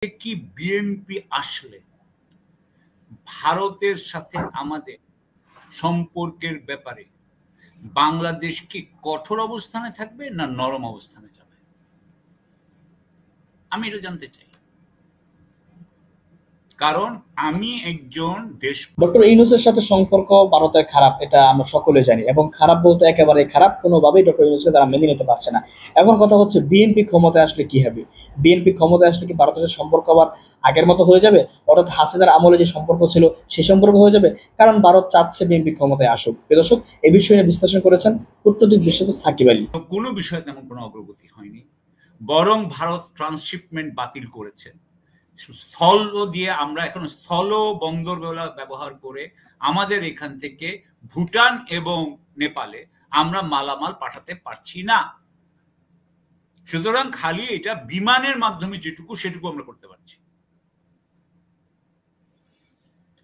কি বিএনপি আসলে ভারতের সাথে আমাদের সম্পর্কের ব্যাপারে বাংলাদেশ কি কঠোর অবস্থানে থাকবে না নরম অবস্থানে যাবে? আমি এটা জানতে চাই, কারণ আমি একজন দেশ। ডক্টর ইউনূসের সাথে সম্পর্ক ভারতের খারাপ, এটা আমরা সকলে জানি, এবং খারাপ বলতে একেবারে খারাপ, কোনোভাবেই ডক্টর ইউনূসকে তারা মেনে নিতে পারছে না। এখন কথা হচ্ছে বিএনপি ক্ষমতায় আসলে কি হবে? বিএনপি ক্ষমতায় আসলে কি ভারতের সাথে সম্পর্ক আবার আগের মতো হয়ে যাবে, অর্থাৎ হাসিনার আমলে যে সম্পর্ক ছিল সেই সম্পর্ক হয়ে যাবে? কারণ ভারত চাচ্ছে বিএনপি ক্ষমতায় আসুক। দর্শক, এই বিষয়ে নিয়ে বিশ্লেষণ করেছেন কূটনৈতিক বিশ্লেষক সাকিব আলী। কোনো বিষয়ে তেমন কোনো অগ্রগতি হয়নি, বরং ভারত ট্রান্সশিপমেন্ট বাতিল করেছে। স্থল দিয়ে আমরা এখন স্থল বন্দর ব্যবহার করে আমাদের এখান থেকে ভুটান এবং নেপালে আমরা মালামাল পাঠাতে পারছি না। সুতরাং খালি এটা বিমানের মাধ্যমে যেটুকু সেটুকু আমরা করতে পারছি,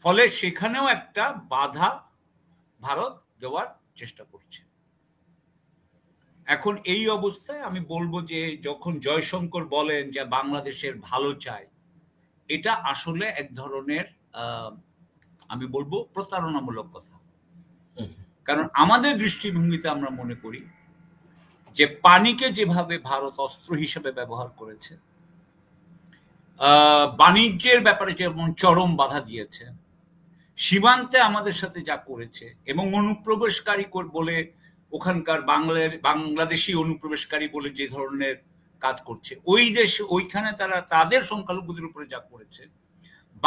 ফলে সেখানেও একটা বাধা ভারত দেওয়ার চেষ্টা করছে। এখন এই অবস্থায় আমি বলবো যে যখন জয়শঙ্কর বলেন যে বাংলাদেশের ভালো চায়, এটা আসলে এক ধরনের আমি বলবো প্রতারণামূলক কথা। কারণ আমাদের দৃষ্টিভঙ্গিতে আমরা মনে করি যে পানিকে যেভাবে ভারত অস্ত্র হিসেবে ব্যবহার করেছে, বাণিজ্যের ব্যাপারে যেমন চরম বাধা দিয়েছে, সীমান্তে আমাদের সাথে যা করেছে, এবং অনুপ্রবেশকারী বলে ওখানকার বাংলাদেশি অনুপ্রবেশকারী বলে যে ধরনের কাজ করছে, ওই দেশে ওইখানে তারা তাদের সংখ্যালঘুদের উপরে যা করেছে,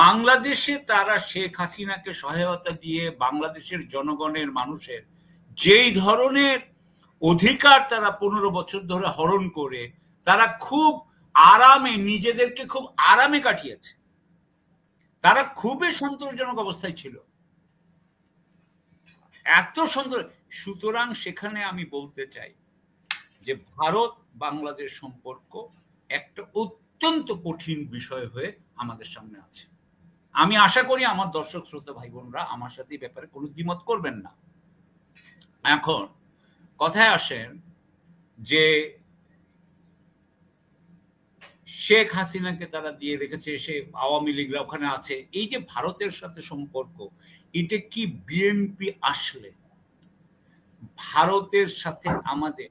বাংলাদেশে তারা শেখ হাসিনাকে সহায়তা দিয়ে বাংলাদেশের জনগণের মানুষের যেই ধরনের অধিকার তারা 15 বছর ধরে হরণ করে তারা খুব আরামে নিজেদেরকে খুব আরামে কাটিয়েছে, তারা খুবই সন্তোষজনক অবস্থায় ছিল, এত সুন্দর। সুতরাং সেখানে আমি বলতে চাই যে ভারত বাংলাদেশ সম্পর্ক একটা অত্যন্ত কঠিন বিষয় হয়ে আমাদের সামনে আছে। আমি আশা করি আমার দর্শক শ্রোতা ভাই বোনরা আমার সাথে এই ব্যাপারে কোনো দ্বিমত করবেন না। এখন কথায় আসেন যে শেখ হাসিনাকে তারা দিয়ে রেখেছে, সে আওয়ামী লীগরা ওখানে আছে, এই যে ভারতের সাথে সম্পর্ক, এটা কি বিএনপি আসলে ভারতের সাথে আমাদের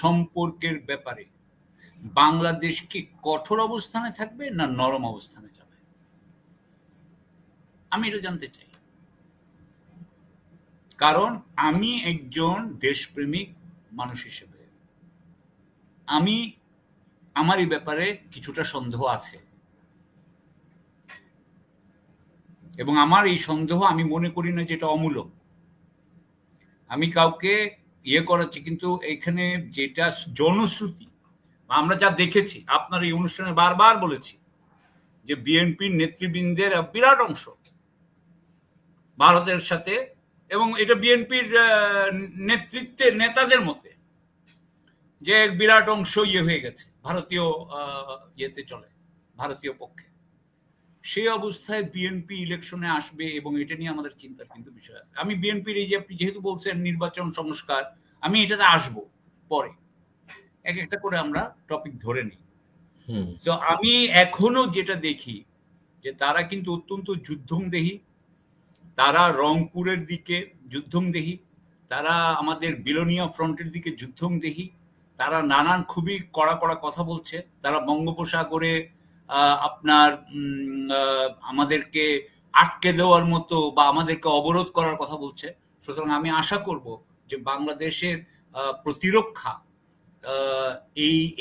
সম্পর্কের ব্যাপারে বাংলাদেশ কি কঠোর অবস্থানে থাকবে না নরম অবস্থানে যাবে? আমি এটা জানতে চাই, কারণ আমি একজন দেশপ্রেমিক মানুষ হিসেবে আমার এই ব্যাপারে কিছুটা সন্দেহ আছে, এবং আমার এই সন্দেহ আমি মনে করি না যে এটা অমূলক। আমি কাউকে করাচ্ছি, কিন্তু এখানে যেটা জনশ্রুতি আমরা যা দেখেছি, আপনার এই অনুষ্ঠানে বারবার বলেছি যে বিএনপির নেতৃবৃন্দের বিরাট অংশ ভারতের সাথে, এবং এটা বিএনপির নেতৃত্বের নেতাদের মতে যে বিরাট অংশ হয়ে গেছে ভারতীয় ইয়েতে চলে, ভারতীয় পক্ষে। সেই অবস্থায় বিএনপি ইলেকশনে আসবে এবং এটা নিয়ে আমাদের চিন্তার কিন্তু বিষয় আছে। আমি বিএনপির এই যে আপনি যেহেতু বলছেন নির্বাচন সংস্কার, আমি এটাতে আসবো পরে, এক একটা করে আমরা টপিক ধরে নিই। তো আমি এখনো যেটা দেখি যে তারা কিন্তু অত্যন্ত যুদ্ধংদেহী, তারা রংপুরের দিকে যুদ্ধংদেহী, তারা আমাদের বিলোনিয়া ফ্রন্টের দিকে যুদ্ধংদেহী, তারা নানান খুবই কড়া কড়া কথা বলছে, তারা বঙ্গোপসাগরে আপনার আমাদেরকে আটকে দেওয়ার মতো বা আমাদেরকে অবরোধ করার কথা বলছে। সুতরাং আমি আশা করব যে বাংলাদেশের প্রতিরক্ষা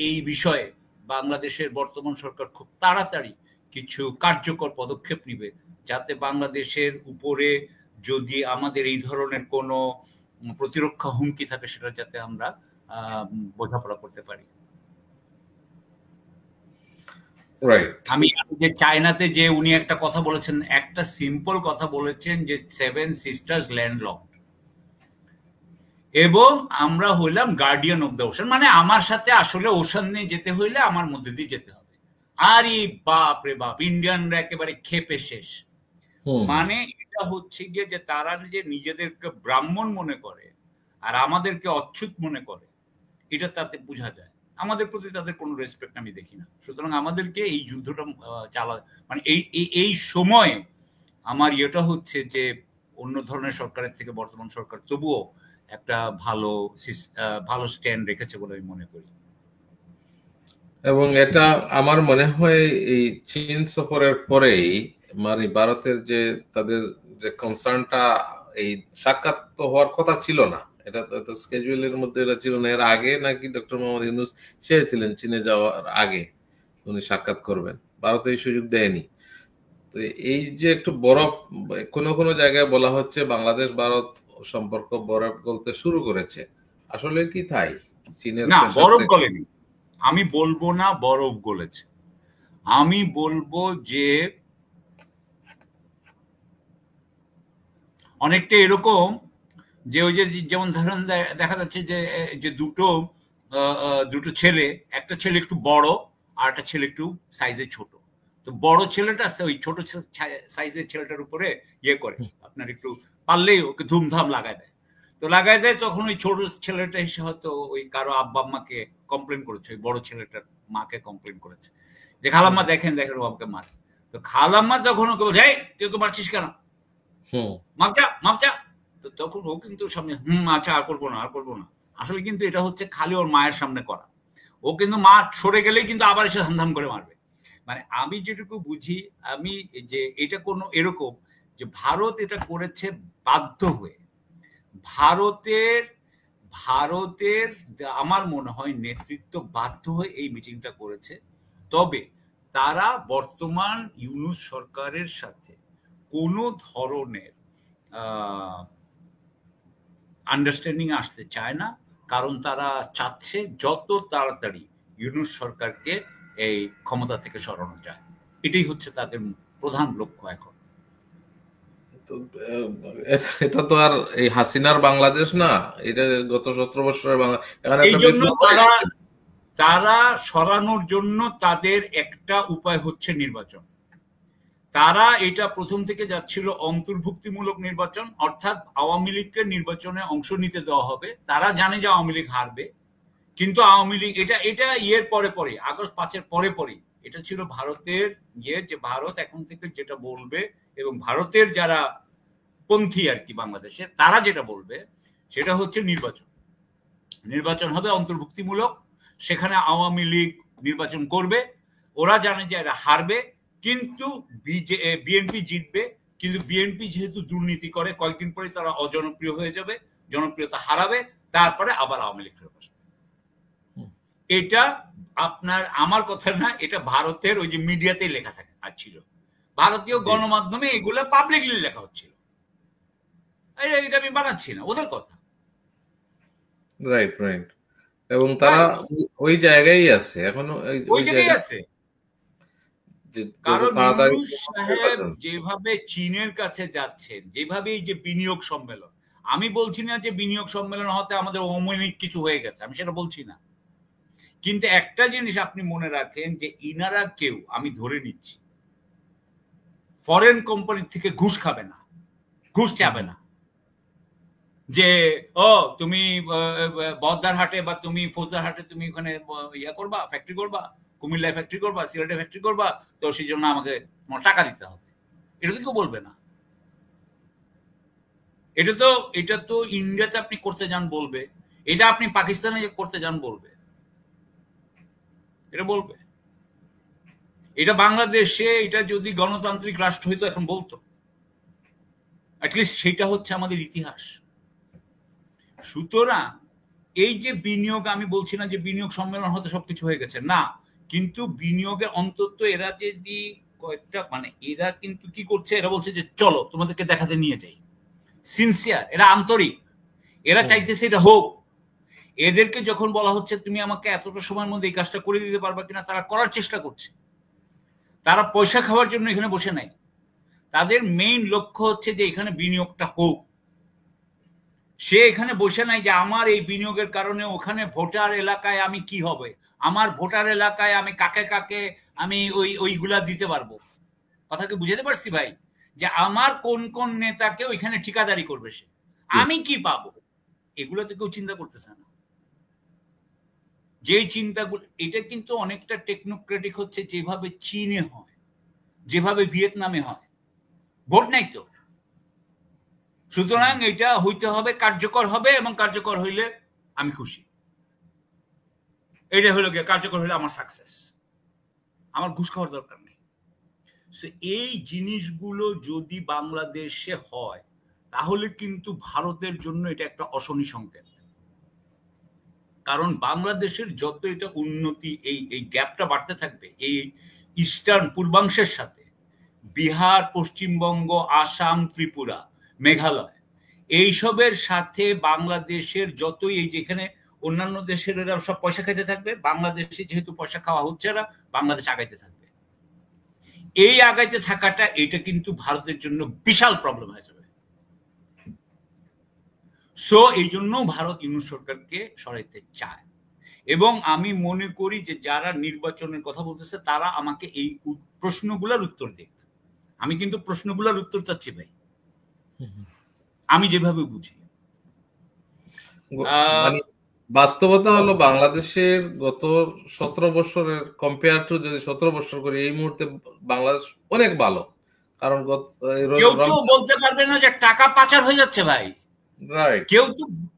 এই বিষয়ে বাংলাদেশের বর্তমান সরকার খুব তাড়াতাড়ি কিছু কার্যকর পদক্ষেপ নিবে, যাতে বাংলাদেশের উপরে যদি আমাদের এই ধরনের কোনো প্রতিরক্ষা হুমকি থাকে সেটা যাতে আমরা বোঝাপড়া করতে পারি। আমি যে চায়নাতে যে উনি একটা কথা বলেছেন, একটা সিম্পল কথা বলেছেন যে 7 সিস্টার্স ল্যান্ডলকড, এবং আমরা হইলাম গার্ডিয়ান অফ দ্য ওশান, মানে আমার সাথে আসলে ওশান নিয়ে যেতে হইলে আমার মধ্যে দিয়ে যেতে হবে। আর এই বাপ রে বাপ, ইন্ডিয়ানরা একেবারে খেপে শেষ। মানে এটা হচ্ছে গিয়ে যে তারা যে নিজেদেরকে ব্রাহ্মণ মনে করে আর আমাদেরকে অচ্ছুত মনে করে, এটা তাতে বোঝা যায়। আমাদের প্রতি তাদের কোনো রেসপেক্ট আমি দেখি না। সুতরাং আমাদেরকে এই যুদ্ধটা চালা মানে এই সময়ে আমার ইয়েটা হচ্ছে যে অন্য ধরনের সরকারের থেকে বর্তমান সরকার তবুও একটা ভালো স্ট্যান্ড রেখেছে বলে আমি মনে করি। এবং এটা আমার মনে হয় এই চীন সফরের পরেই মানে ভারতের যে তাদের যে কনসার্নটা, এই সাক্ষাৎ তো হওয়ার কথা ছিল না, এটা তো স্কেজুয়ালের মধ্যে এটা ছিল না। এর আগে নাকি ডক্টর মোহাম্মদ ইউনূস চেয়েছিলেন চীনে যাওয়ার আগে উনি সাক্ষাৎ করবেন, ভারত এই সুযোগ দেয়নি। তো এই যে একটু বরফ, কোনো কোনো জায়গায় বলা হচ্ছে বাংলাদেশ ভারত সম্পর্ক বরফ গলতে শুরু করেছে, আসলে কি তাই? চীনের না, বরফ গলেনি। আমি বলবো না বরফ গলেছে, আমি বলবো যে অনেকটা এরকম যে ওই যে যেমন ধরেন দেখা যাচ্ছে যে দুটো ছেলে, একটা ছেলে একটু বড় আর একটা ছেলে একটু সাইজে ছোট। তো বড় ছেলেটা ওই ছোট সাইজের ছেলেটার উপরে ইয়ে করে, আপনার একটু পারলেই ওকে ধুমধাম লাগায় দেয়। তো লাগাই দেয়, তখন ওই ছোট ছেলেটা এসে হয়তো ওই কারো আব্বা আম্মাকে কমপ্লেন করেছে, ওই বড় ছেলেটার মাকে কমপ্লেন করেছে যে খালাম্মা দেখেন দেখেন ও আমাকে মারে। তো খালাম্মা তখন ওকে বলছে, তুই ওকে মারছিস কেন, মাপচা। তো তখন ও কিন্তু সামনে আচ্ছা আর করবো না আর করবো না। আসলে কিন্তু এটা হচ্ছে খালি ওর মায়ের সামনে করা। ও কিন্তু মা সরে গেলেই কিন্তু আবার এসে ধাম করে মারবে। মানে আমি যেটুকু বুঝি, আমি যে এটা কোনো এরকম যে ভারত এটা করেছে বাধ্য হয়ে। ভারতের আমার মনে হয় নেতৃত্ব বাধ্য হয়ে এই মিটিংটা করেছে। তবে তারা বর্তমান ইউনূস সরকারের সাথে কোনো ধরনের আন্ডারস্ট্যান্ডিং আসতে চায় না, কারণ তারা চাচ্ছে যত তাড়াতাড়ি ইউনূস সরকারকে এই ক্ষমতা থেকে সরানো যায়। এটাই হচ্ছে তাদের প্রধান লক্ষ্য এখন। এটা তো আর এই হাসিনার বাংলাদেশ না, এটা গত 17 বছরের বাংলাদেশ। এই জন্য তারা সরানোর জন্য তাদের একটা উপায় হচ্ছে নির্বাচন। তারা এটা প্রথম থেকে যাচ্ছিল অন্তর্ভুক্তিমূলক নির্বাচন, অর্থাৎ আওয়ামী লীগকে নির্বাচনে অংশ নিতে দেওয়া হবে। তারা জানে যে আওয়ামী লীগ হারবে, কিন্তু আওয়ামী লীগ এটা ইয়ের পরে আগস্ট 5-এর পরে এটা ছিল ভারতের ইয়ে, যে ভারত এখন থেকে যেটা বলবে এবং ভারতের যারা পন্থী আর কি বাংলাদেশে, তারা যেটা বলবে সেটা হচ্ছে নির্বাচন হবে অন্তর্ভুক্তিমূলক। সেখানে আওয়ামী লীগ নির্বাচন করবে, ওরা জানে যে এরা হারবে, কিন্তু বিএনপি জিতবে। কিন্তু বিএনপি যেহেতু দুর্নীতি করে, কয়েকদিন পরে তারা অজনপ্রিয় হয়ে যাবে, জনপ্রিয়তা হারাবে, তারপরে আবার আওয়ামী লীগ ফেরত আসবে। এটা আমার কথা না, এটা ভারতের ওই যে মিডিয়াতেই লেখা থাকে আর ছিল, ভারতীয় গণমাধ্যমে এগুলো পাবলিকলি লেখা হচ্ছিল। এটা আমি বানাচ্ছি না, ওদের কথা। রাইট। এবং তারা ওই জায়গায় আছে এখনো, ওই জায়গায় আছে। কারণ সাহেব যেভাবে চীনের কাছে যাচ্ছেন, যেভাবে এই যে বিনিয়োগ সম্মেলন, আমি বলছি না যে বিনিয়োগ সম্মেলন হতে আমাদের অমৌলিক কিছু হয়ে গেছে, আমি সেটা বলছি না। কিন্তু একটা জিনিস আপনি মনে রাখেন যে ইনারা কেউ, আমি ধরে নিচ্ছি, ফরেন কোম্পানির থেকে ঘুষ খাবে না, ঘুষ চাবে না। যে তুমি বহদ্দারহাটে বা তুমি ফৌজদারহাটে তুমি ওখানে ইয়া করবা, ফ্যাক্টরি করবা, কুমিল্লায় ফ্যাক্টরি করবা, সিলেটে ফ্যাক্টরি করবা, তো সেই জন্য আমাকে টাকা দিতে হবে, এটা তো কেউ বলবে না। এটা তো ইন্ডিয়াতে আপনি করতে যান বলবে, এটা আপনি পাকিস্তানে করতে যান বলবে, এটা বলবে। এটা বাংলাদেশে এটা যদি গণতান্ত্রিক রাষ্ট্র হইতো এখন বলতো, অ্যাটলিস্ট সেটা হচ্ছে আমাদের ইতিহাস। সুতরাং এই যে বিনিয়োগ, আমি বলছি না যে বিনিয়োগ সম্মেলন হতে সবকিছু হয়ে গেছে না, কিন্তু বিনিয়োগের অন্তত এরা যদি কয়েকটা এরা কিন্তু কি করছে, এরা বলছে যে চলো তোমাদেরকে দেখাতে নিয়ে যাই, সিনসিয়ার, এরা আন্তরিক, এরা চাইতেছে এটা হোক। এদেরকে যখন বলা হচ্ছে তুমি আমাকে এতটা সময়ের মধ্যে এই কাজটা করে দিতে পারবা কিনা, তারা করার চেষ্টা করছে। তারা পয়সা খাওয়ার জন্য এখানে বসে নাই, তাদের মেইন লক্ষ্য হচ্ছে যে এখানে বিনিয়োগটা হোক। সে এখানে বসে নাই যে আমার এই বিনিয়োগের কারণে ওখানে ভোটার এলাকায় আমি কি হবে, আমার ভোটার এলাকায় আমি কাকে কাকে আমি ওইগুলা দিতে পারবো। কথাকে বুঝাতে পারছি ভাই? যে আমার কোন কোন নেতাকে ওইখানে ঠিকাদারি করবে সে, আমি কি পাবো, এগুলো তো কেউ চিন্তা করতেছে না। যেই চিন্তাগুলো, এটা কিন্তু অনেকটা টেকনোক্রেটিক হচ্ছে, যেভাবে চীনে হয়, যেভাবে ভিয়েতনামে হয়। ভোট নাই তো, সুতরাং এটা হইতে হবে, কার্যকর হবে, এবং কার্যকর হইলে আমি খুশি। এটা হইলো গিয়ে কার্যকর হইলে আমার সাকসেস, আমার ঘুষ খাওয়ার দরকার নেই। এই জিনিসগুলো যদি বাংলাদেশে হয় তাহলে কিন্তু ভারতের জন্য এটা একটা অশনি সংকেত। কারণ বাংলাদেশের যত এটা উন্নতি, এই গ্যাপটা বাড়তে থাকবে এই ইস্টার্ন পূর্বাংশের সাথে, বিহার, পশ্চিমবঙ্গ, আসাম, ত্রিপুরা, মেঘালয়, এইসবের সাথে বাংলাদেশের যতই, এই যেখানে অন্যান্য দেশের এরা সব পয়সা খাইতে থাকবে, বাংলাদেশে যেহেতু পয়সা খাওয়া হচ্ছে না, বাংলাদেশ আগাইতে থাকবে। এই আগাইতে থাকাটা, এটা কিন্তু ভারতের জন্য বিশাল প্রবলেম হয়ে যাবে। সো এই জন্য ভারত ইউনূস সরকারকে সরাইতে চায়। এবং আমি মনে করি যে যারা নির্বাচনের কথা বলতেছে তারা আমাকে এই প্রশ্নগুলোর উত্তর দিক। আমি কিন্তু প্রশ্নগুলোর উত্তর চাচ্ছি ভাই, আমি যেভাবে বুঝি। মানে বাস্তবতা হলো বাংলাদেশের গত 17 বছরের কম্পেয়ার টু, যদি 17 বছর করি, এই মুহূর্তে বাংলাদেশ অনেক ভালো। কারণ কেউ তো বলতে পারবে না যে টাকা পাচার হয়ে যাচ্ছে ভাই, রাইট,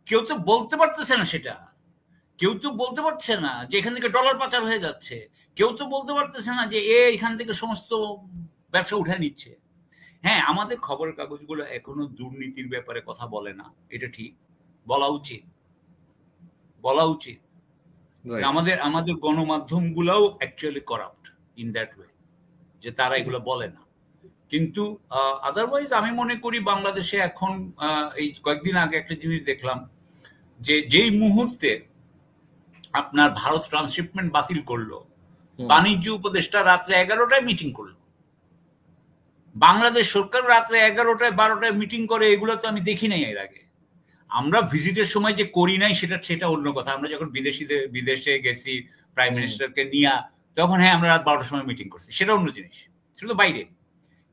কেউ তো বলতে পারতেছে না সেটা, কেউ তো বলতে পারছে না যে এখান থেকে ডলার পাচার হয়ে যাচ্ছে, কেউ তো বলতে পারতেছে না যে এখান থেকে সমস্ত ব্যবসা উঠে নিচ্ছে। হ্যাঁ, আমাদের খবরের কাগজগুলো এখনো দুর্নীতির ব্যাপারে কথা বলে না, এটা ঠিক, বলা উচিত। আমাদের গণমাধ্যম গুলাও actually corrupt in that way, যে তারা এগুলো বলে না। কিন্তু আদারওয়াইজ আমি মনে করি বাংলাদেশে এখন, এই কয়েকদিন আগে একটা জিনিস দেখলাম, যে যেই মুহূর্তে আপনার ভারত ট্রান্সশিপমেন্ট বাতিল করলো, বাণিজ্য উপদেষ্টা রাত্রে 11টায় মিটিং করলো। বাংলাদেশ সরকার রাত্রে 11টায় 12টায় মিটিং করে, এগুলো তো আমি দেখি নাই এর আগে। আমরা ভিজিটের সময় যে করি নাই সেটা অন্য কথা। আমরা যখন বিদেশে গেছি প্রাইম মিনিস্টারকে নিয়ে, তখন হ্যাঁ আমরা রাত 12টার সময় মিটিং করছি, সেটা অন্য জিনিস, সেটা তো বাইরে।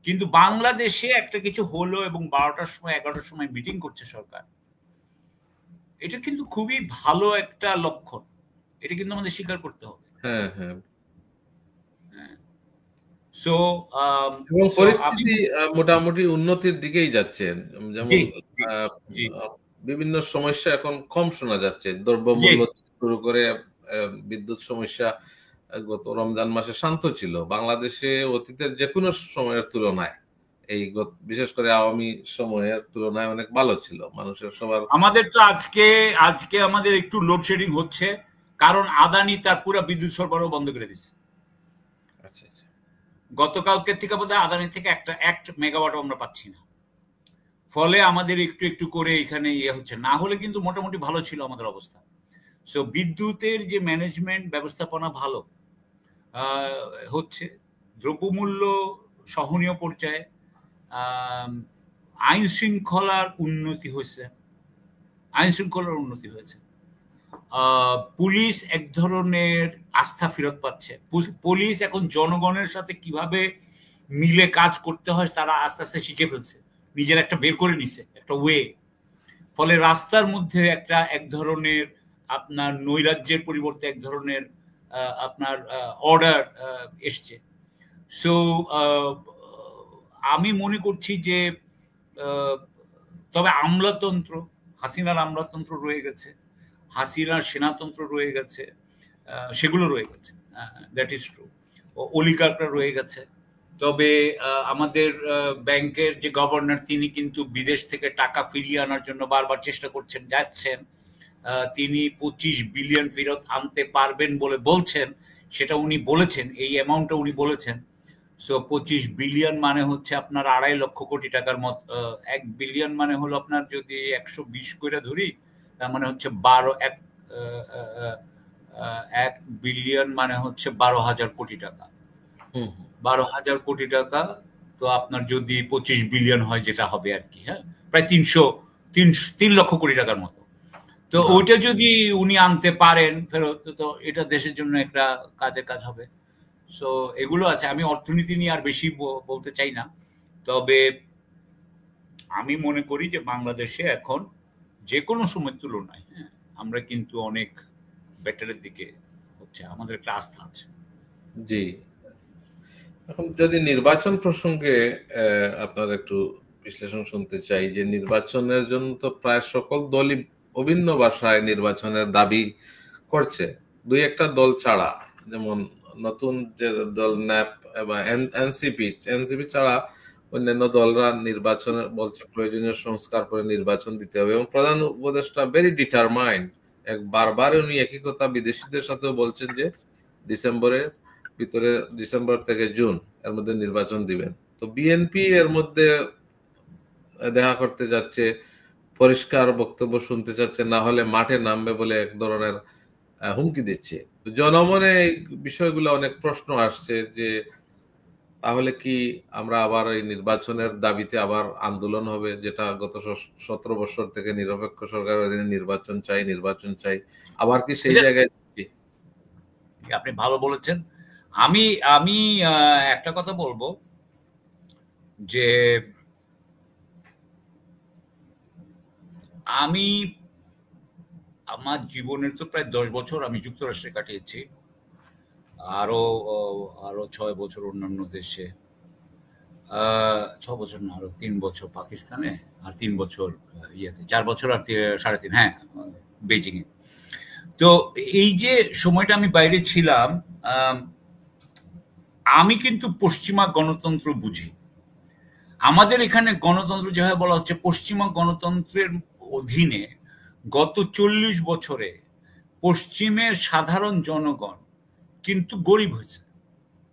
কিন্তু বাংলাদেশে একটা কিছু হলো এবং 12টার সময় 11টার সময় মিটিং করছে সরকার, এটা কিন্তু খুবই ভালো একটা লক্ষণ। এটা কিন্তু আমাদের স্বীকার করতে হবে। হ্যাঁ হ্যাঁ। সো এবং পরিস্থিতি মোটামুটি উন্নতির দিকেই যাচ্ছে। যেমন বিভিন্ন সমস্যা এখন কম শোনা যাচ্ছে, দ্রব্যমূল্য থেকে শুরু করে বিদ্যুৎ সমস্যা গত রমজান মাসে শান্ত ছিল। বাংলাদেশে অতীতের যে কোনো সময়ের তুলনায়, এই বিশেষ করে আওয়ামী সময়ের তুলনায় অনেক ভালো ছিল মানুষের সবার। আমাদের তো আজকে আমাদের একটু লোডশেডিং হচ্ছে, কারণ আদানি তার পুরো বিদ্যুৎ সরবরাহ বন্ধ করে দিচ্ছে। আচ্ছা আচ্ছা। গতকালকে থেকে বোধহয় আদানি থেকে এক মেগাওয়াটও আমরা পাচ্ছি না। ফলে আমাদের একটু একটু করে এখানে হচ্ছে, না হলে কিন্তু মোটামুটি ভালো ছিল আমাদের অবস্থা। সো বিদ্যুতের যে ম্যানেজমেন্ট ব্যবস্থাপনা ভালো হচ্ছে, দ্রব্যমূল্য সহনীয় পর্যায়ে, আইন শৃঙ্খলার উন্নতি হয়েছে, পুলিশ এক ধরনের আস্থা ফেরত পাচ্ছে। পুলিশ এখন জনগণের সাথে কিভাবে মিলে কাজ করতে হয় তারা আস্তে আস্তে শিখে ফেলছে, নিজের একটা বের করে নিছে একটা ওয়ে। ফলে রাস্তার মধ্যে এক ধরনের আপনার নৈরাজ্যের পরিবর্তে এক ধরনের আপনার অর্ডার এসছে। সো আমি মনে করছি যে তবে আমলাতন্ত্র, হাসিনার আমলাতন্ত্র রয়ে গেছে, হাসিনার সেনাতন্ত্র রয়ে গেছে, সেগুলো রয়ে গেছে, দ্যাট ইজ ট্রু। অলিগার্করা রয়ে গেছে। তবে আমাদের ব্যাংকের যে গভর্নর, তিনি কিন্তু বিদেশ থেকে টাকা ফিরিয়ে আনার জন্য বারবার চেষ্টা যাচ্ছেন। তিনি 25 বিলিয়ন ফেরত আনতে পারবেন বলে বলছেন, সেটা উনি বলেছেন, এই অ্যামাউন্টটা উনি বলেছেন। সো 25 বিলিয়ন মানে হচ্ছে আপনার 2.5 লক্ষ কোটি টাকার মত। 1 বিলিয়ন মানে হলো আপনার যদি 120 করে ধরি, তার মানে হচ্ছে 1 বিলিয়ন মানে হচ্ছে 12,000 কোটি টাকা। 12,000 কোটি টাকা তো আপনার যদি 25 বিলিয়ন হয়, যেটা হবে আর কি, হ্যাঁ, প্রায় 3 লক্ষ কোটি টাকার মতো। তো ওইটা যদি উনি আনতে পারেন ফেরত, তো এটা দেশের জন্য একটা কাজ হবে। সো এগুলো আছে। আমি অর্থনীতি নিয়ে আর বেশি বলতে চাই না, তবে আমি মনে করি যে বাংলাদেশে এখন যে কোনো সময়ের তুলনায় আমরা কিন্তু অনেক বেটারের দিকে হচ্ছে, আমাদের একটা আস্থা আছে। জি, এখন যদি নির্বাচন প্রসঙ্গে আপনার একটু বিশ্লেষণ শুনতে চাই, যে নির্বাচনের জন্য তো প্রায় সকল দলই অভিন্ন ভাষায় নির্বাচনের দাবি করছে, দুই একটা দল ছাড়া, যেমন নতুন যে দল ন্যাপ এবং এনসিপি ছাড়া অন্যান্য দলরা নির্বাচনের বলছে প্রয়োজনীয় সংস্কার করে নির্বাচন দিতে হবে, এবং প্রধান উপদেষ্টা ভেরি ডিটারমাইন্ড, বারবার উনি একই কথা বিদেশিদের সাথেও বলছেন যে ডিসেম্বর থেকে জুন এর মধ্যে নির্বাচন দিবেন। তো বিএনপি এর মধ্যে দেখা করতে যাচ্ছে, পরিষ্কার বক্তব্য শুনতে চাচ্ছে, না হলে মাঠে নামবে বলে এক ধরনের হুমকি দিচ্ছে। তো জনমনে এই বিষয়গুলো অনেক প্রশ্ন আসছে যে তাহলে কি আমরা আবার এই নির্বাচনের দাবিতে আবার আন্দোলন হবে, যেটা গত 17 বছর থেকে নিরপেক্ষ সরকারের অধীনে নির্বাচন চাই, আবার কি সেই জায়গায়? আপনি ভালো বলেছেন। আমি আমি একটা কথা বলবো যে আমি আমার জীবনের তো প্রায় 10 বছর আমি যুক্তরাষ্ট্রে কাটিয়েছি, আরো আরো 6 বছর অন্যান্য দেশে, 6 বছর না, আরো 3 বছর পাকিস্তানে, আর 3 বছর ইয়েতে, 4 বছর আর 3.5, হ্যাঁ, বেজিং এ। তো এই যে সময়টা আমি বাইরে ছিলাম, আমি কিন্তু পশ্চিমা গণতন্ত্র বুঝি। আমাদের এখানে গণতন্ত্র যেভাবে বলা হচ্ছে, পশ্চিমা গণতন্ত্রের অধীনে গত 40 বছরে পশ্চিমের সাধারণ জনগণ কিন্তু গরিব হয়েছে,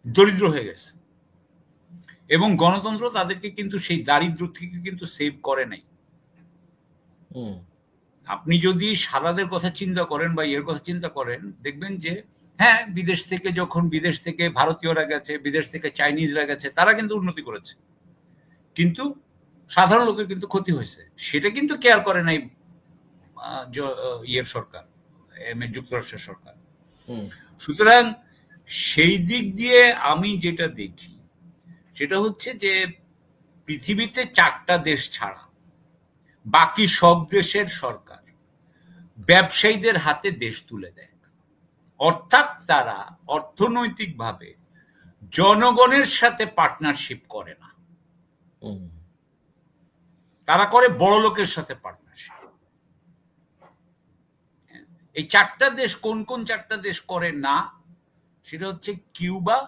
দরিদ্র হয়ে গেছে, এবং গণতন্ত্র তাদেরকে কিন্তু সেই দারিদ্র থেকে কিন্তু সেভ করে নাই। আপনি যদি সাদাদের কথা চিন্তা করেন বা এর কথা চিন্তা করেন, দেখবেন যে হ্যাঁ, বিদেশ থেকে ভারতীয়রা গেছে, বিদেশ থেকে চাইনিজরা গেছে, তারা কিন্তু উন্নতি করেছে, কিন্তু সাধারণ লোকের কিন্তু ক্ষতি হয়েছে। সেটা কিন্তু কেয়ার করে নাই সরকার, যুক্তরাষ্ট্রের সরকার। সুতরাং সেই দিক দিয়ে আমি যেটা দেখি সেটা হচ্ছে যে পৃথিবীতে 4টা দেশ ছাড়া বাকি সব দেশের সরকার ব্যবসায়ীদের হাতে দেশ তুলে দেয়, অর্থাৎ তারা অর্থনৈতিকভাবে জনগণের সাথে পার্টনারশিপ করে না, তারা করে বড় লোকের সাথে পার্টনারশিপ। এই 4টা দেশ কোন 4টা দেশ করে না? সেটা হচ্ছে কিউবা,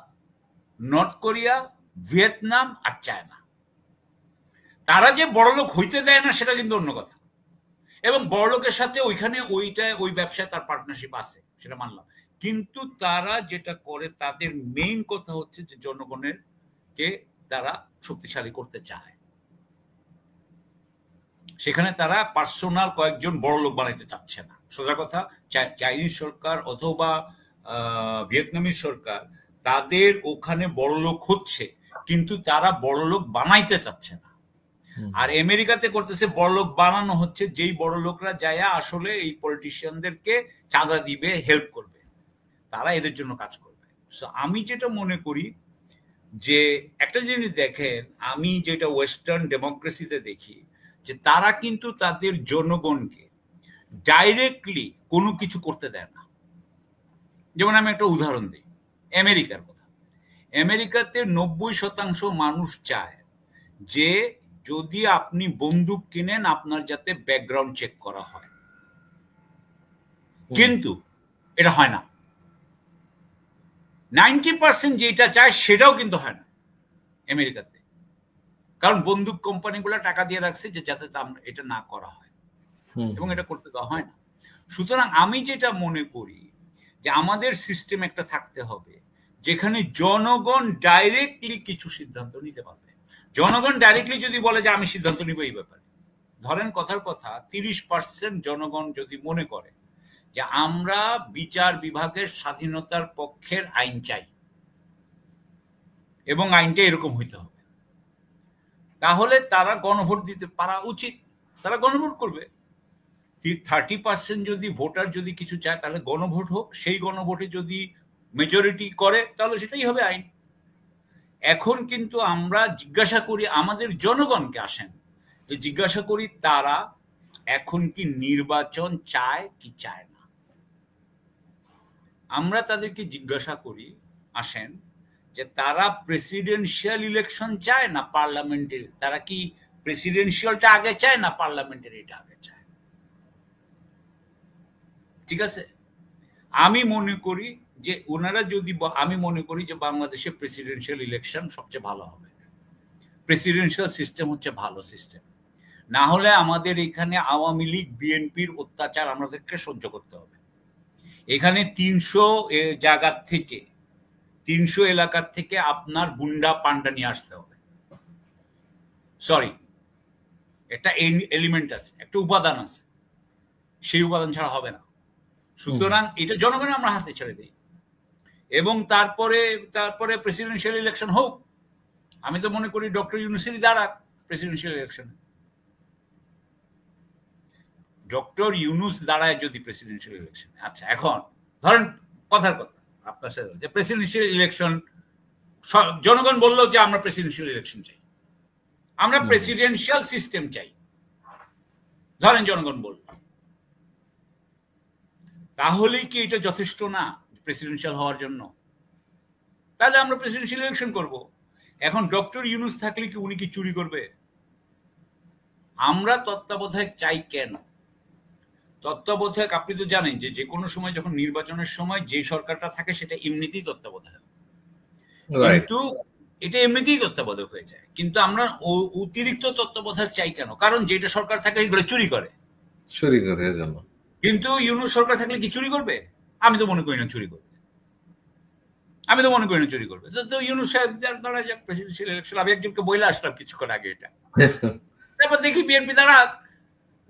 নর্থ কোরিয়া, ভিয়েতনাম আর চায়না। তারা যে বড়লোক হইতে দেয় না সেটা কিন্তু অন্য কথা, এবং বড়লোকের সাথে ওইখানে ওই ব্যবসায় তার পার্টনারশিপ আছে, সেটা মানলাম, কিন্তু তারা যেটা করে, তাদের মেইন কথা হচ্ছে যে জনগণের কে তারা শক্তিশালী করতে চায়। সেখানে তারা পার্সোনাল কয়েকজন বড় লোক বানাইতে চাচ্ছে না। সোজা কথা, চাইনিজ সরকার অথবা ভিয়েতনামিজ সরকার, তাদের ওখানে বড় লোক হচ্ছে, কিন্তু তারা বড় লোক বানাইতে চাচ্ছে না। আর আমেরিকাতে করতেছে, বড় লোক বানানো হচ্ছে, যেই বড় লোকরা যায় আসলে এই পলিটিশিয়ানদেরকে চাঁদা দিবে, হেল্প করবে, তারা এদের জন্য কাজ করবে। আমি যেটা মনে করি যে একটা জিনিস দেখেন, আমি যেটা ওয়েস্টার্ন ডেমোক্রেসিতে দেখি, যে তারা কিন্তু তাদের জনগণকে ডাইরেক্টলি কোনো কিছু করতে দেয় না। যেমন আমি একটা উদাহরণ দিই, আমেরিকার কথা। আমেরিকাতে 90% মানুষ চায় যে যদি আপনি বন্দুক কিনেন, আপনার যাতে ব্যাকগ্রাউন্ড চেক করা হয়, কিন্তু এটা হয় না। 90% যেটা চায় সেটাও কিন্তু হয় না আমেরিকাতে, কারণ বন্দুক কোম্পানিগুলো টাকা দিয়ে রাখছে যে যাতে এটা না করা হয়, এবং এটা করতে দেওয়া হয় না। সুতরাং আমি যেটা মনে করি যে আমাদের সিস্টেম একটা থাকতে হবে যেখানে জনগণ ডাইরেক্টলি কিছু সিদ্ধান্ত নিতে পারবে। জনগণ ডাইরেক্টলি যদি বলে যে আমি সিদ্ধান্ত নিব এই ব্যাপারে, ধরেন কথার কথা 30% জনগণ যদি মনে করে যে আমরা বিচার বিভাগের স্বাধীনতার পক্ষের আইন চাই এবং আইনটা এরকম হইতে হবে, তাহলে তারা গণভোট দিতে পারা উচিত, তারা গণভোট করবে। 30% যদি ভোটার যদি কিছু চায় তাহলে গণভোট হোক, সেই গণভোটে যদি মেজরিটি করে তাহলে সেটাই হবে আইন। এখন কিন্তু আমরা জিজ্ঞাসা করি আমাদের জনগণকে, আসেন যে জিজ্ঞাসা করি তারা এখন কি নির্বাচন চায় কি চায় না। আমরা তাদেরকে জিজ্ঞাসা করি, আসেন, যে তারা প্রেসিডেন্সিয়াল ইলেকশন চায় না পার্লামেন্টারি, তারা কি প্রেসিডেন্সিয়ালটা আগে চায় না পার্লামেন্টারিটা আগে চায়? ঠিক আছে, আমি মনে করি যে ওনারা যদি, আমি মনে করি যে বাংলাদেশে প্রেসিডেন্সিয়াল ইলেকশন সবচেয়ে ভালো হবে। প্রেসিডেন্সিয়াল সিস্টেম হচ্ছে ভালো সিস্টেম। না হলে আমাদের এখানে আওয়ামী লীগ বিএনপির অত্যাচার আমাদেরকে সহ্য করতে হবে। এখানে 300 জায়গার থেকে, 300 এলাকার থেকে আপনার গুন্ডা পান্ডা নিয়ে আসতে হবে। সরি, একটা এলিমেন্ট আছে, একটা উপাদান আছে, সেই উপাদান ছাড়া হবে না। সুতরাং এটা জনগণের আমরা হাতে ছেড়ে দিই, এবং তারপরে প্রেসিডেন্সিয়াল ইলেকশন হোক। আমি তো মনে করি ডক্টর ইউনূসেরই দাঁড়াক প্রেসিডেন্সিয়াল ইলেকশন। ডক্টর ইউনূস দাঁড়ায় যদি প্রেসিডেন্সিয়াল ইলেকশন, আচ্ছা এখন ধরেন কথার কথা আপনার সাথে, যে প্রেসিডেন্সিয়াল ইলেকশন জনগণ বললো যে আমরা প্রেসিডেন্সিয়াল ইলেকশন চাই, আমরা প্রেসিডেন্সিয়াল সিস্টেম চাই, ধরেন জনগণ বলল, তাহলে কি এটা যথেষ্ট না প্রেসিডেন্সিয়াল হওয়ার জন্য? তাহলে আমরা প্রেসিডেন্সিয়াল ইলেকশন করব। এখন ডক্টর ইউনূস থাকলে কি উনি কি চুরি করবে? আমরা তত্ত্বাবধায়ক চাই কেন? তত্ত্বাবধায়ক আপনি তো জানেন যে কোনো সময় যখন নির্বাচনের সময় যে সরকারটা থাকে সেটা এমনিতেই তত্ত্বাবধায়ক, কিন্তু এটা এমনিতেই তত্ত্বাবধায়ক হয়ে যায়। কিন্তু আমরা অতিরিক্ত তত্ত্বাবধায়ক চাই কেন? কারণ যেটা সরকার থাকে এগুলো চুরি করে। কিন্তু ইউনূস সরকার থাকলে কি চুরি করবে? আমি তো মনে করি না চুরি করবে। তো ইউনূস সাহেব দাঁড়া যাক প্রেসিডেন্সিয়াল ইলেকশন। আমি একজনকে বইলে আসলাম কিছুক্ষণ আগে এটা, তারপর দেখি বিএনপি দাঁড়াক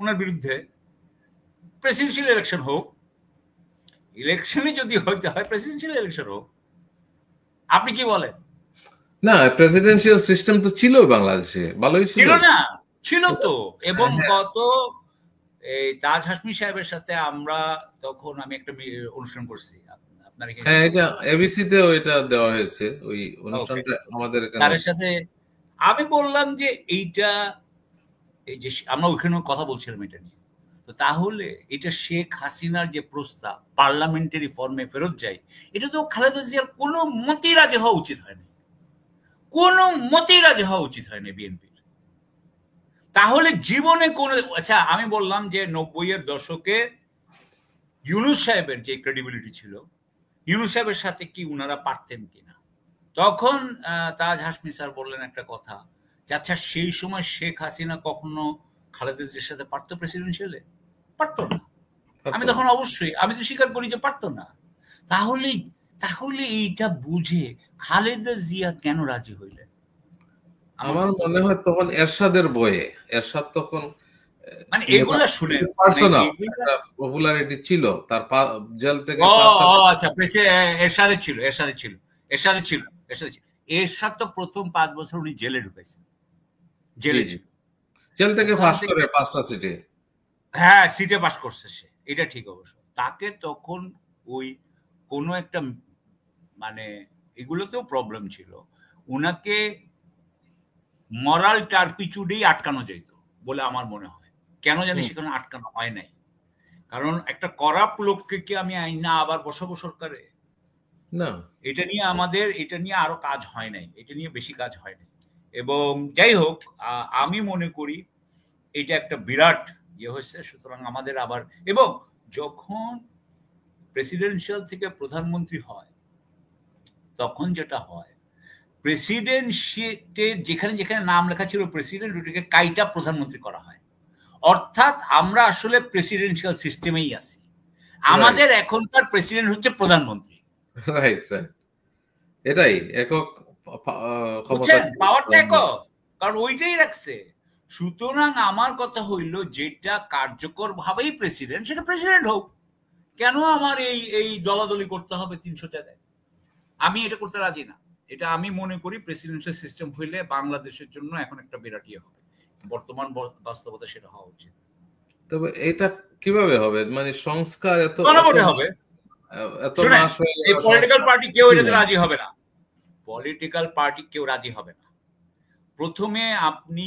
ওনার বিরুদ্ধে, প্রেসিডেন্সিয়াল ইলেকশন হোক। ইলেকশনে যদি হইতে হয় প্রেসিডেন্সিয়াল ইলেকশন হোক। আপনি কি বলেন? না, প্রেসিডেন্সিয়াল সিস্টেম তো ছিল বাংলাদেশে, ভালোই ছিল না? ছিল তো। এবং গত এই তাজ হাশমি সাহেবের সাথে আমরা তখন আমি একটা অনুষ্ঠান করছি আপনার এখানে, হ্যাঁ, এটা এবিসি তেও এটা দেওয়া হয়েছে, ওই অনুষ্ঠানটা আমাদের এখানে। তার সাথে আমি বললাম যে এইটা, এই যে আমরা ওইখানে কথা বলছিলাম এটা নিয়ে, তো তাহলে এটা শেখ হাসিনার যে প্রস্তাব পার্লামেন্টারি ফর্মে ফেরত যায়, এটা তো খালেদা জিয়ার কোনো মতেই রাজি হওয়া উচিত হয়নি, কোনো মতেই রাজি হওয়া উচিত হয়নি বিএনপির। তাহলে জীবনে কোন, আচ্ছা আমি বললাম যে 90-এর দশকে ইউনূস সাহেবের যে ক্রেডিবিলিটি ছিল, ইউনূস সাহেবের সাথে কি উনারা পারতেন কিনা? তখন তাজ হাশমি স্যার বললেন একটা কথা, যে আচ্ছা সেই সময় শেখ হাসিনা কখনো খালেদা জিয়ার সাথে পারতো প্রেসিডেন্সিয়ালে? পারতো না। আমি তখন অবশ্যই, আমি তো স্বীকার করি যে পারতো না। তাহলে এইটা বুঝে খালেদা জিয়া কেন রাজি হইলেন? আমার মনে হয় তখন এরশাদের বয়ে, এরশাদ তখন মানে এগুলা শুনে পার্সোনাল একটা পপুলারিটি ছিল তার, জেল থেকে আচ্ছা এরশাদ তো প্রথম 5 বছর উনি জেলে ঢুকাইছেন, জেল থেকে পাস করে 5টা সিটে, হ্যাঁ সিটে পাস করছে সে, এটা ঠিক অবশ্য। তাকে তখন ওই কোনো একটা মানে এগুলোতেও প্রবলেম ছিল, উনাকে মরাল টার্পিচুডেই আটকানো যেত বলে আমার মনে হয়। কেন জানি সেখানে আটকানো হয় নাই, কারণ একটা করাপ্ট লোককে কি আমি আইন না আবার বসাবো সরকারে? না, এটা নিয়ে আরো কাজ হয় নাই, এটা নিয়ে বেশি কাজ হয় নাই। এবং যাই হোক, আমি মনে করি এটা একটা বিরাট ইয়ে হয়েছে। সুতরাং আমাদের আবার, এবং যখন প্রেসিডেন্সিয়াল থেকে প্রধানমন্ত্রী হয় তখন যেটা হয়, প্রেসিডেন্সিতে যেখানে যেখানে নাম লেখা ছিল প্রেসিডেন্ট, ওটাকে কাইটা প্রধানমন্ত্রী করা হয়। অর্থাৎ আমরা আসলে প্রেসিডেন্সিয়াল সিস্টেমেই আছি। আমাদের এখনকার প্রেসিডেন্ট হচ্ছে প্রধানমন্ত্রী। এটাই একক পাওয়ারটা একক, কারণ ওইটাই রাখছে। সুতরাং আমার কথা হইল, যেটা কার্যকর ভাবেই প্রেসিডেন্ট, সেটা প্রেসিডেন্ট হোক। কেন আমার এই দলাদলি করতে হবে 300 জায়গায়? আমি এটা করতে রাজি না। এটা আমি মনে করি প্রেসিডেন্সিয়াল সিস্টেম হইলে বাংলাদেশের জন্য এখন একটা বিরাট ইয়ে হবে, বর্তমান বাস্তবতা সেটা হওয়া উচিত। তবে এটা কিভাবে হবে? মানে সংস্কার এত হবে, এই পলিটিক্যাল পার্টি কেউ এটাতে রাজি হবে না। পলিটিক্যাল পার্টি কেউ রাজি হবে না। প্রথমে আপনি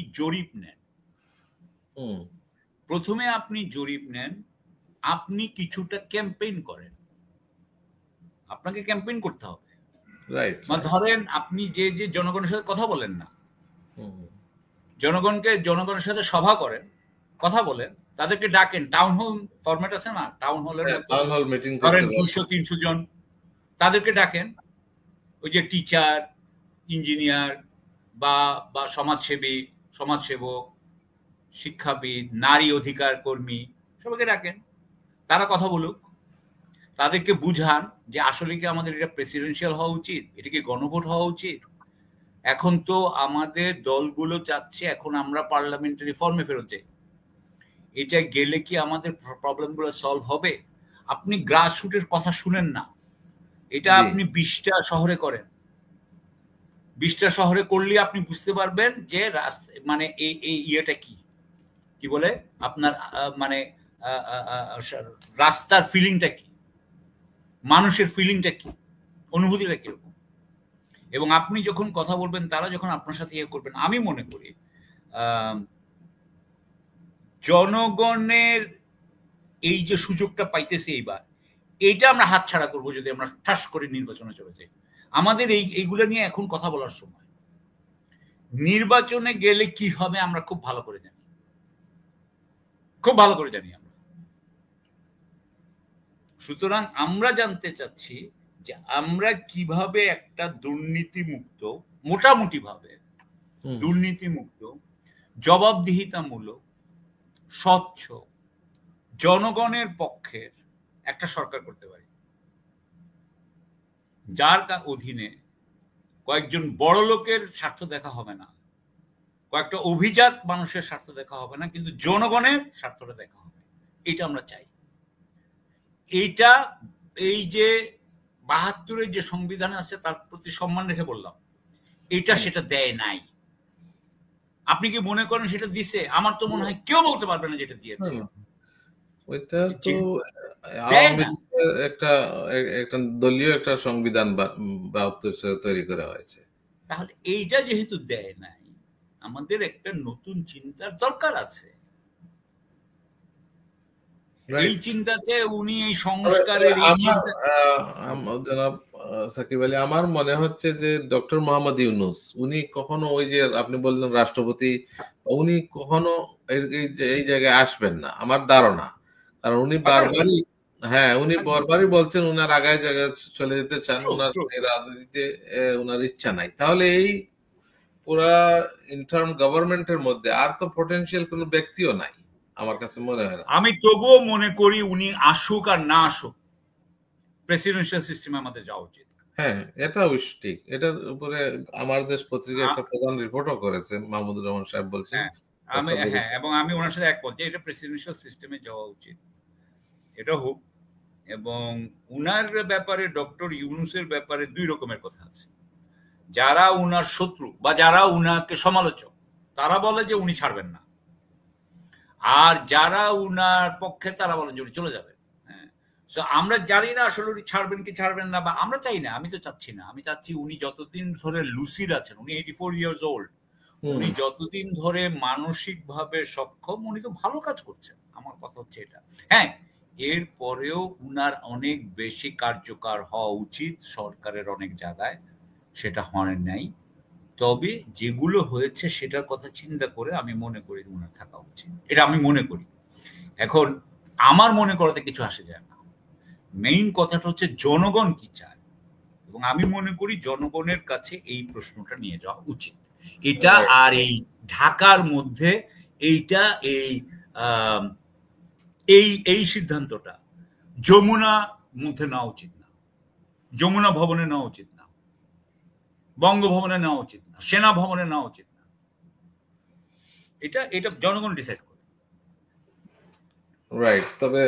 জরিপ নেন, আপনি কিছুটা ক্যাম্পেইন করেন, আপনাকে ক্যাম্পেইন করতে হবে। রাইট। মানে ধরেন আপনি যে জনগণের সাথে কথা বলেন না, জনগণের সাথে সভা করেন, কথা বলেন, তাদেরকে ডাকেন, টাউন হল ফরম্যাট আছে না, টাউন হলের মতো টাউন হল মিটিং ধরেন করতে 200-300 জন, তাদেরকে ডাকেন, ওই যে টিচার, ইঞ্জিনিয়ার বা সমাজসেবক, শিক্ষাবিদ, নারী অধিকার কর্মী, সবাইকে ডাকেন, তারা কথা বলুক, তাদেরকে বুঝান যে আসলে কি আমাদের এটা প্রেসিডেন্সিয়াল হওয়া উচিত, এটা কি গণভোট হওয়া উচিত। এখন তো আমাদের দলগুলো চাচ্ছে এখন আমরা পার্লামেন্টারি ফর্মে ফেরত যাই, এটা গেলে কি আমাদের প্রবলেমগুলো সলভ হবে? আপনি গ্রাসরুটের কথা শুনেন না, এটা আপনি 20টা শহরে করেন, 20টা শহরে করলে আপনি বুঝতে পারবেন যে মানে এই ইয়েটা কি বলে আপনার মানে রাস্তার ফিলিংটা কি, মানুষের ফিলিংটা কি, অনুভূতিটা কিরকম। এবং আপনি যখন কথা বলবেন, তারা যখন আপনার সাথে ইয়ে করবেন, আমি মনে করি জনগণের এই যে সুযোগটা পাইতেছে এইবার, এইটা আমরা হাতছাড়া করবো যদি আমরা ঠাস করে নির্বাচনে চলে যাই। আমাদের এইগুলো নিয়ে এখন কথা বলার সময়। নির্বাচনে গেলে কি হবে আমরা খুব ভালো করে জানি, আমরা। সুতরাং আমরা জানতে চাচ্ছি যে আমরা কিভাবে একটা দুর্নীতিমুক্ত, মোটামুটি ভাবে দুর্নীতিমুক্ত, জবাবদিহিতামূলক, স্বচ্ছ, জনগণের পক্ষের একটা সরকার করতে পারি, যার অধীনে কয়েকজন বড় লোকের স্বার্থ দেখা হবে না, কয়েকটা অভিজাত মানুষের স্বার্থ দেখা হবে না, কিন্তু জনগণের স্বার্থটা দেখা হবে। এটা আমরা চাই। এইটা এই যে 72-এর যে সংবিধান আছে তার প্রতি সম্মান রেখে বললাম, এইটা সেটা দেয় নাই। আপনি কি মনে করেন সেটা দিছে? আমার তো মনে হয় কেউ বলতে পারবে না যেটা দিয়েছে। ওইটা তো একটা দলীয় একটা সংবিধান তৈরি করা হয়েছে। তাহলে এইটা যেহেতু দেয় নাই, আমাদের একটা নতুন চিন্তার দরকার আছে। এই চিন্তাতে উনি এই সংস্কারের জনাব সাকিব আলী, আমার মনে হচ্ছে যে ডক্টর মোহাম্মদ ইউনূস উনি কখনো ওই যে আপনি বললেন রাষ্ট্রপতি, উনি কখনো এই জায়গায় আসবেন না আমার ধারণা। কারণ উনি বারবারই বলছেন উনার আগায় জায়গায় চলে যেতে চান, উনার রাজনীতিতে উনার ইচ্ছা নাই। তাহলে এই পুরা ইন্টার্ম গভর্নমেন্টের মধ্যে আর তো পটেনশিয়াল কোনো ব্যক্তিও নাই আমার কাছে মনে হয় না। আমি তবুও মনে করি উনি আসুক আর না আসুক, প্রেসিডেন্সিয়াল সিস্টেমে আমাদের যাওয়া উচিত। হ্যাঁ, এটা অবশ্য ঠিক। এটার উপরে আমার দেশ পত্রিকা একটা প্রধান রিপোর্টও করেছে, মাহমুদুর রহমান সাহেব বলছেন। এবং আমি ওনার সাথে একমত যে এটা প্রেসিডেন্সিয়াল সিস্টেমে যাওয়া উচিত, এটা হোক। এবং উনার ব্যাপারে, ডক্টর ইউনূসের ব্যাপারে দুই রকমের কথা আছে। যারা উনার শত্রু বা যারা উনাকে সমালোচক, তারা বলে যে উনি ছাড়বেন না, আর যারা উনার পক্ষে তারা বলেন যে উনি চলে যাবেন। আমরা জানি না আসলে উনি ছাড়বেন কি ছাড়বেন না, বা আমরা চাই না, আমি তো চাচ্ছি না। আমি চাচ্ছি উনি যতদিন ধরে লুসিড আছেন, উনি 84 ইয়ার্স ওল্ড, উনি যতদিন ধরে মানসিকভাবে সক্ষম, উনি তো ভালো কাজ করছেন। আমার কথা হচ্ছে এটা। হ্যাঁ, এর পরেও উনার অনেক বেশি কার্যকর হওয়া উচিত সরকারের অনেক জায়গায়, সেটা হয় নাই। তবে যেগুলো হয়েছে সেটার কথা চিন্তা করে আমি মনে করি উনার থাকা উচিত, এটা আমি মনে করি। এখন আমার মনে করাতে কিছু আসে যায় না, মেইন কথাটা হচ্ছে জনগণ কি চায়, এবং আমি মনে করি জনগণের কাছে এই প্রশ্নটা নিয়ে যাওয়া উচিত। এটা আর এই ঢাকার মধ্যে এইটা এই সিদ্ধান্তটা যমুনা মধ্যে নেওয়া উচিত না, যমুনা ভবনে নেওয়া উচিত না, বঙ্গভবনে নেওয়া উচিত না, সেনা ভবনে নেওয়া উচিত না। এটা জনগণ ডিসাইড করে। রাইট। তবে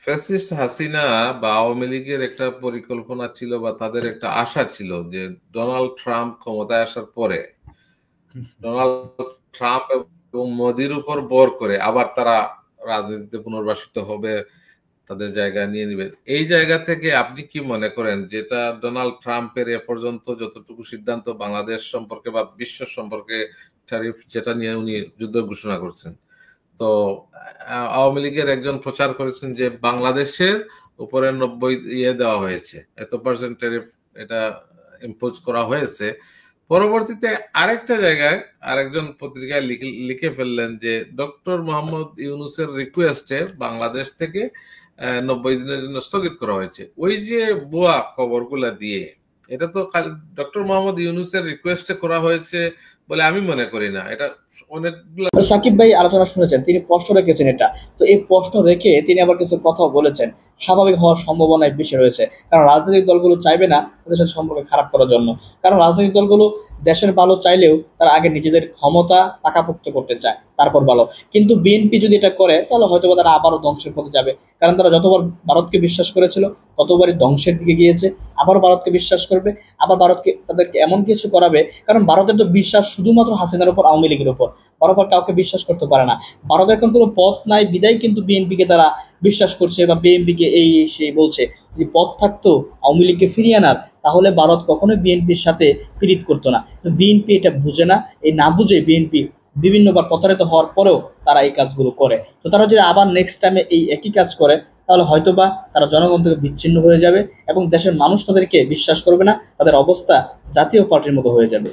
ফ্যাসিস্ট হাসিনা বা আওয়ামী লীগের একটা পরিকল্পনা ছিল বা তাদের একটা আশা ছিল যে ডোনাল্ড ট্রাম্প ক্ষমতায় আসার পরে ডোনাল্ড ট্রাম্প এবং মোদির উপর ভর করে আবার তারা রাজনীতিতে পুনর্বাসিত হবে, তাদের জায়গা নিয়ে নেবে। এই জায়গা থেকে আপনি কি মনে করেন যেটা ডোনাল্ড ট্রাম্পের এ পর্যন্ত যতটুকু সিদ্ধান্ত বাংলাদেশ সম্পর্কে বা বিশ্ব সম্পর্কে ট্যারিফ যেটা নিয়ে উনি যুদ্ধ ঘোষণা করছেন, তো আওয়ামী লীগের একজন প্রচার করেছেন যে বাংলাদেশের উপরে 90 দেওয়া হয়েছে, এত পার্সেন্ট ট্যারিফ এটা ইম্পোজ করা হয়েছে। পরবর্তীতে আরেকটা জায়গায় আরেকজন পত্রিকায় লিখে ফেললেন যে ডক্টর মোহাম্মদ ইউনূসের রিকোয়েস্টে বাংলাদেশ থেকে 90 দিনের জন্য স্থগিত করা হয়েছে। ওই যে ভুয়া খবরগুলা দিয়ে, এটা তো ডক্টর মোহাম্মদ ইউনূসের রিকোয়েস্টে করা হয়েছে বলে আমি মনে করি না। এটা অনেকগুলো সাকিব ভাই আলোচনা শুনেছেন, তিনি প্রশ্ন রেখেছেন এটা, তো এই প্রশ্ন রেখে তিনি আবার কিছু কথা বলেছেন, স্বাভাবিক হওয়ার সম্ভাবনা বেশি রয়েছে। কারণ রাজনৈতিক দলগুলো চাইবে না তাদের সাথে সম্পর্ক খারাপ করার জন্য, কারণ রাজনৈতিক দলগুলো দেশের ভালো চাইলেও তারা আগে নিজেদের ক্ষমতা পাকাপোক্ত করতে চায়, তারপর ভালো। কিন্তু বিএনপি যদি এটা করে তাহলে হয়তো তারা আবারও ধ্বংসের পথে যাবে, কারণ তারা যতবার ভারতকে বিশ্বাস করেছিল ততবারই ধ্বংসের দিকে গিয়েছে। আবার ভারতকে বিশ্বাস করবে, আবার ভারতকে তাদেরকে এমন কিছু করাবে, কারণ ভারতের তো বিশ্বাস শুধুমাত্র হাসিনার উপর, আওয়ামী লীগের উপর। ভারত আর কাউকে বিশ্বাস করতে পারে না। ভারত এখন কোনো পথ নাই বিদায় কিন্তু বিএনপিকে তারা বিশ্বাস করছে বা বিএনপিকে এই সেই বলছে। যদি পথ থাকতো আওয়ামী লীগকে ফিরিয়ে আনার, তাহলে ভারত কখনোই বিএনপির সাথে পীড়িত করতো না। বিএনপি এটা বুঝে না, এই না বুঝে বিএনপি বিভিন্নবার প্রতারিত হওয়ার পরেও তারা এই কাজগুলো করে। তো তারা যদি আবার নেক্সট টাইমে এই একই কাজ করে তাহলে হয়তোবা তারা জনগণ থেকে বিচ্ছিন্ন হয়ে যাবে এবং দেশের মানুষ তাদেরকে বিশ্বাস করবে না, তাদের অবস্থা জাতীয় পার্টির মতো হয়ে যাবে।